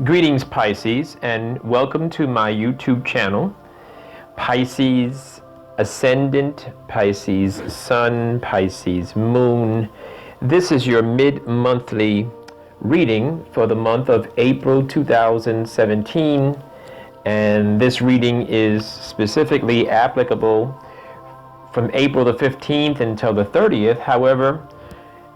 Greetings, Pisces, and welcome to my YouTube channel, Pisces Ascendant, Pisces Sun, Pisces Moon. This is your mid-monthly reading for the month of April 2017, and this reading is specifically applicable from April the 15th until the 30th. However,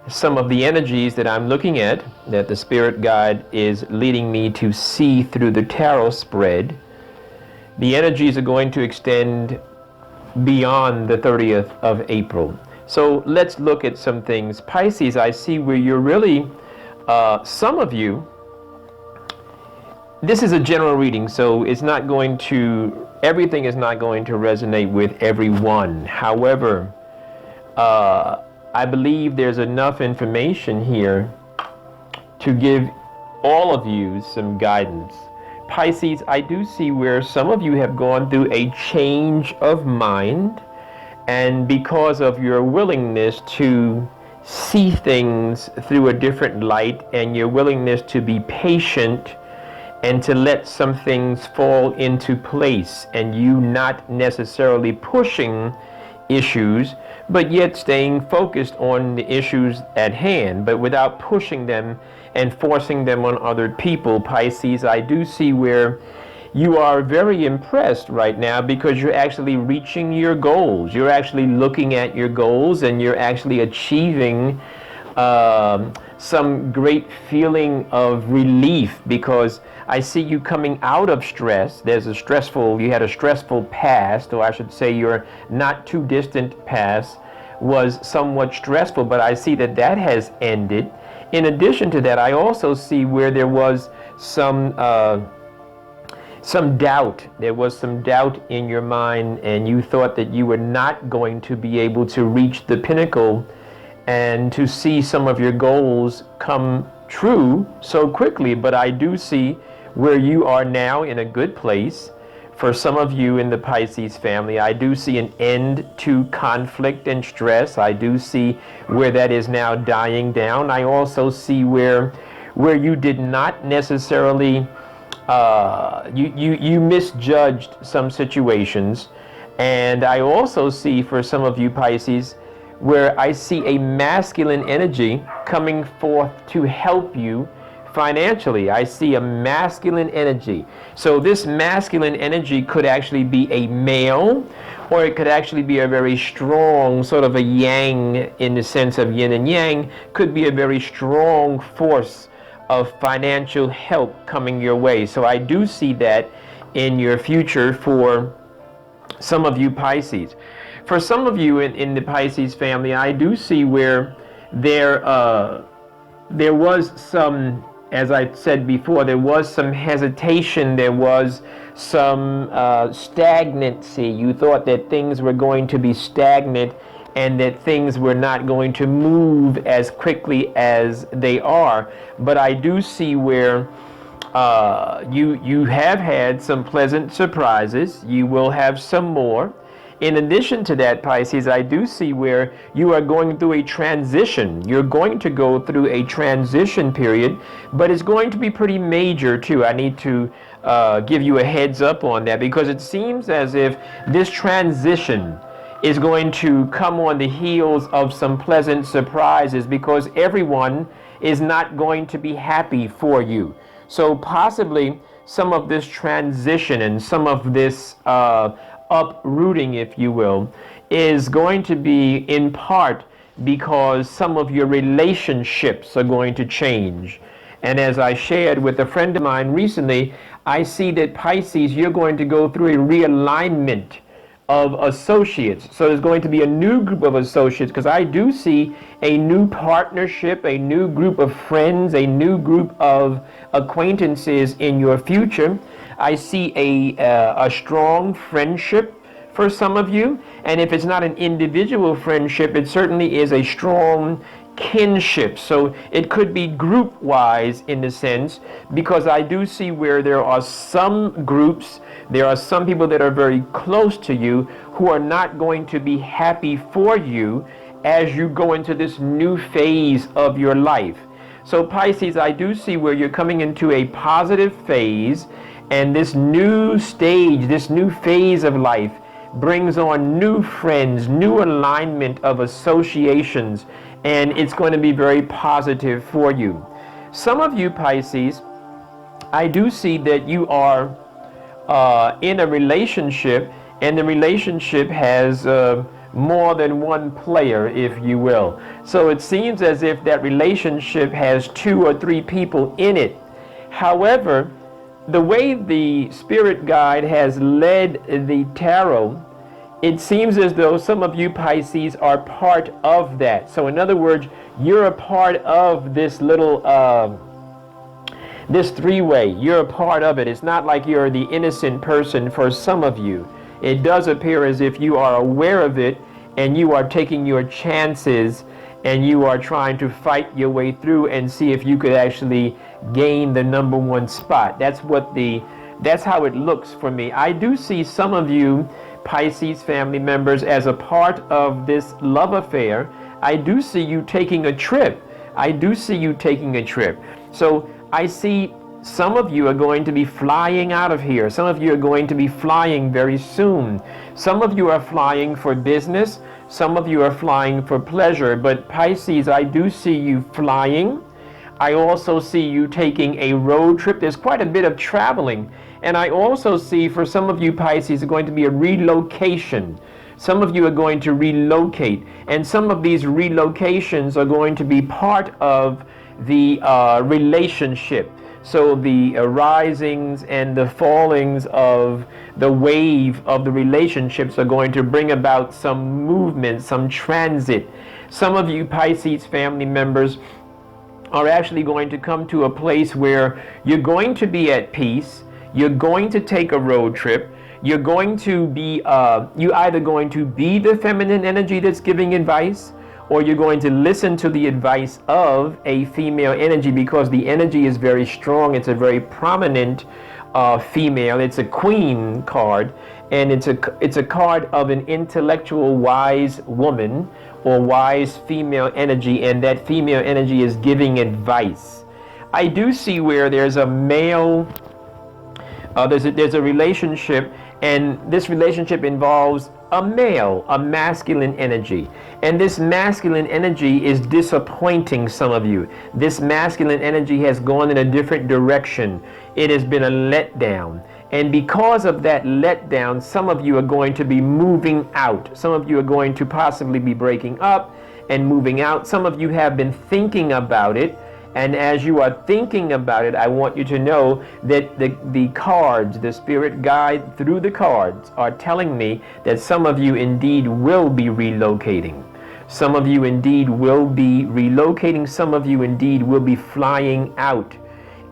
some of the energies that I'm looking at, that the Spirit Guide is leading me to see through the tarot spread, the energies are going to extend beyond the 30th of April. So let's look at some things. Pisces, I see where you're really, some of you, this is a general reading, so it's not going to, everything is not going to resonate with everyone. However, I believe there's enough information here to give all of you some guidance. Pisces, I do see where some of you have gone through a change of mind, and because of your willingness to see things through a different light and your willingness to be patient and to let some things fall into place, and you not necessarily pushing issues, but yet staying focused on the issues at hand, but without pushing them and forcing them on other people. Pisces, I do see where you are very impressed right now because you're actually reaching your goals. You're actually looking at your goals and you're actually achieving some great feeling of relief, because I see you coming out of stress. You had a stressful past, or I should say your not too distant past was somewhat stressful, but I see that that has ended. In addition to that, I also see where there was some doubt. There was some doubt in your mind, and you thought that you were not going to be able to reach the pinnacle and to see some of your goals come true so quickly. But I do see where you are now in a good place. For some of you in the Pisces family, I do see an end to conflict and stress. I do see where that is now dying down. I also see where you did not necessarily, you misjudged some situations. And I also see for some of you Pisces, where I see a masculine energy coming forth to help you financially. I see a masculine energy. So this masculine energy could actually be a male, or it could actually be a very strong sort of a yang, in the sense of yin and yang. Could be a very strong force of financial help coming your way. So I do see that in your future for some of you Pisces. For some of you in the Pisces family, I do see where there was some, as I said before, there was some hesitation, there was some stagnancy. You thought that things were going to be stagnant and that things were not going to move as quickly as they are. But I do see where you have had some pleasant surprises. You will have some more. In addition to that, Pisces, I do see where you are going through a transition. You're going to go through a transition period, but it's going to be pretty major too. I need to give you a heads up on that, because it seems as if this transition is going to come on the heels of some pleasant surprises, because everyone is not going to be happy for you. So possibly some of this transition and some of this uprooting, if you will, is going to be in part because some of your relationships are going to change. And as I shared with a friend of mine recently, I see that Pisces, you're going to go through a realignment of associates. So there's going to be a new group of associates, because I do see a new partnership, a new group of friends, a new group of acquaintances in your future. I see a strong friendship for some of you, and if it's not an individual friendship, it certainly is a strong kinship. So it could be group wise in the sense, because I do see where there are some groups, there are some people that are very close to you who are not going to be happy for you as you go into this new phase of your life. So Pisces, I do see where you're coming into a positive phase, and this new stage, this new phase of life brings on new friends, new alignment of associations, and it's going to be very positive for you. Some of you Pisces, I do see that you are in a relationship, and the relationship has more than one player, if you will. So it seems as if that relationship has 2 or 3 people in it. However, the way the spirit guide has led the tarot, it seems as though some of you Pisces are part of that. So in other words, you're a part of this little this three-way. You're a part of it. It's not like you're the innocent person for some of you. It does appear as if you are aware of it, and you are taking your chances, and you are trying to fight your way through and see if you could actually gain the number 1 spot. That's how it looks for me. I do see some of you Pisces family members as a part of this love affair. I do see you taking a trip. I do see you taking a trip. So I see some of you are going to be flying out of here. Some of you are going to be flying very soon. Some of you are flying for business. Some of you are flying for pleasure. But Pisces, I do see you flying. I also see you taking a road trip. There's quite a bit of traveling. And I also see for some of you Pisces, it's going to be a relocation. Some of you are going to relocate. And some of these relocations are going to be part of the relationship. So the risings and the fallings of the wave of the relationships are going to bring about some movement, some transit. Some of you Pisces family members are actually going to come to a place where you're going to be at peace. You're going to take a road trip. You're going to be, you're either going to be the feminine energy that's giving advice, or you're going to listen to the advice of a female energy, because the energy is very strong. It's a very prominent female. It's a queen card, and it's a card of an intellectual wise woman or wise female energy, and that female energy is giving advice. I do see where there's a male, there's a relationship, and this relationship involves a male, a masculine energy. And this masculine energy is disappointing some of you. This masculine energy has gone in a different direction. It has been a letdown. And because of that letdown, some of you are going to be moving out. Some of you are going to possibly be breaking up and moving out. Some of you have been thinking about it. And as you are thinking about it, I want you to know that the cards, the spirit guide through the cards, are telling me that some of you indeed will be relocating. Some of you indeed will be relocating. Some of you indeed will be flying out.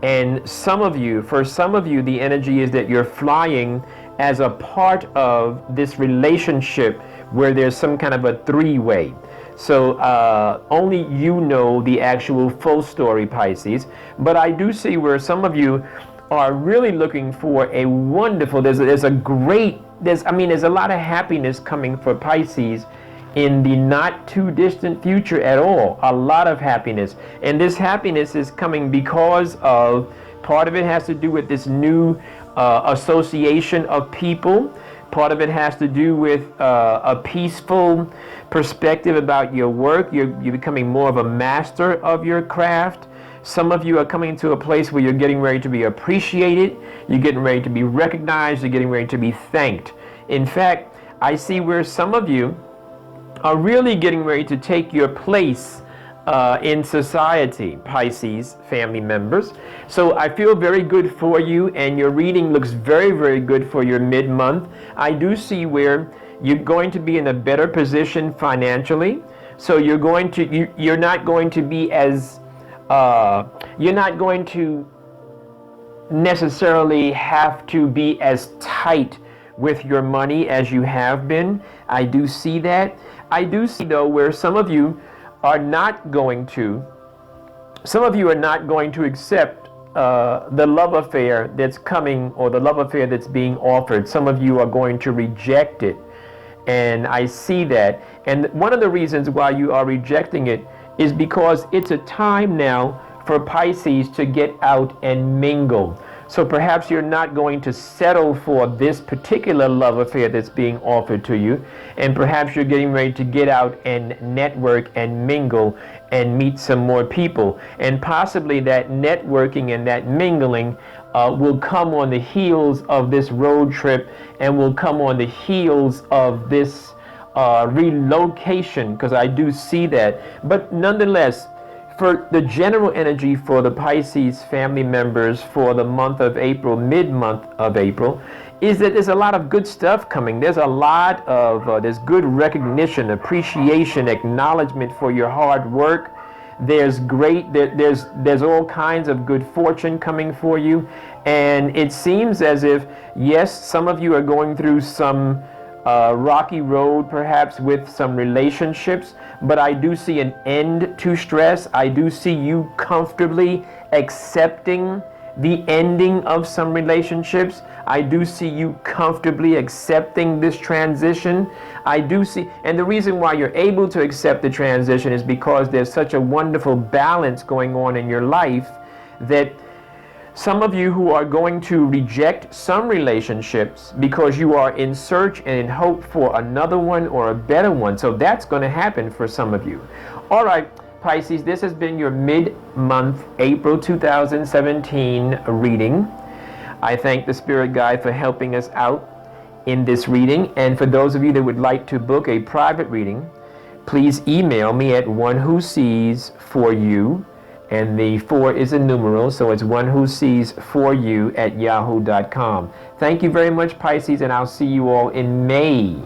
And some of you, for some of you, the energy is that you're flying as a part of this relationship where there's some kind of a three-way. So only you know the actual full story, Pisces. But I do see where some of you are really looking for a wonderful, there's a lot of happiness coming for Pisces in the not too distant future at all. A lot of happiness. And this happiness is coming because of, part of it has to do with this new association of people. Part of it has to do with a peaceful perspective about your work. You're becoming more of a master of your craft. Some of you are coming to a place where you're getting ready to be appreciated. You're getting ready to be recognized. You're getting ready to be thanked. In fact, I see where some of you are really getting ready to take your place in society, Pisces family members. So I feel very good for you, and your reading looks very, very good for your mid-month. I do see where you're going to be in a better position financially. So you're not going to be as, you're not going to necessarily have to be as tight with your money as you have been. I do see that. I do see though where some of you are not going to accept the love affair that's coming, or the love affair that's being offered. Some of you are going to reject it. And I see that. And one of the reasons why you are rejecting it is because it's a time now for Pisces to get out and mingle. So perhaps you're not going to settle for this particular love affair that's being offered to you, and perhaps you're getting ready to get out and network and mingle and meet some more people. And possibly that networking and that mingling will come on the heels of this road trip, and will come on the heels of this relocation, because I do see that. But nonetheless, for the general energy for the Pisces family members for the month of April, mid-month of April, is that there's a lot of good stuff coming. There's a lot of, there's good recognition, appreciation, acknowledgement for your hard work. There's there's all kinds of good fortune coming for you. And it seems as if, yes, some of you are going through some rocky road perhaps with some relationships, but I do see an end to stress. I do see you comfortably accepting the ending of some relationships. I do see you comfortably accepting this transition. I do see, and the reason why you're able to accept the transition is because there's such a wonderful balance going on in your life, that some of you who are going to reject some relationships because you are in search and in hope for another one or a better one. So that's going to happen for some of you. All right, Pisces, this has been your mid-month April 2017 reading. I thank the Spirit Guide for helping us out in this reading. And for those of you that would like to book a private reading, please email me at onewhosees4you. And the 4 is a numeral, so it's onewhosees4you@yahoo.com. Thank you very much, Pisces, and I'll see you all in May.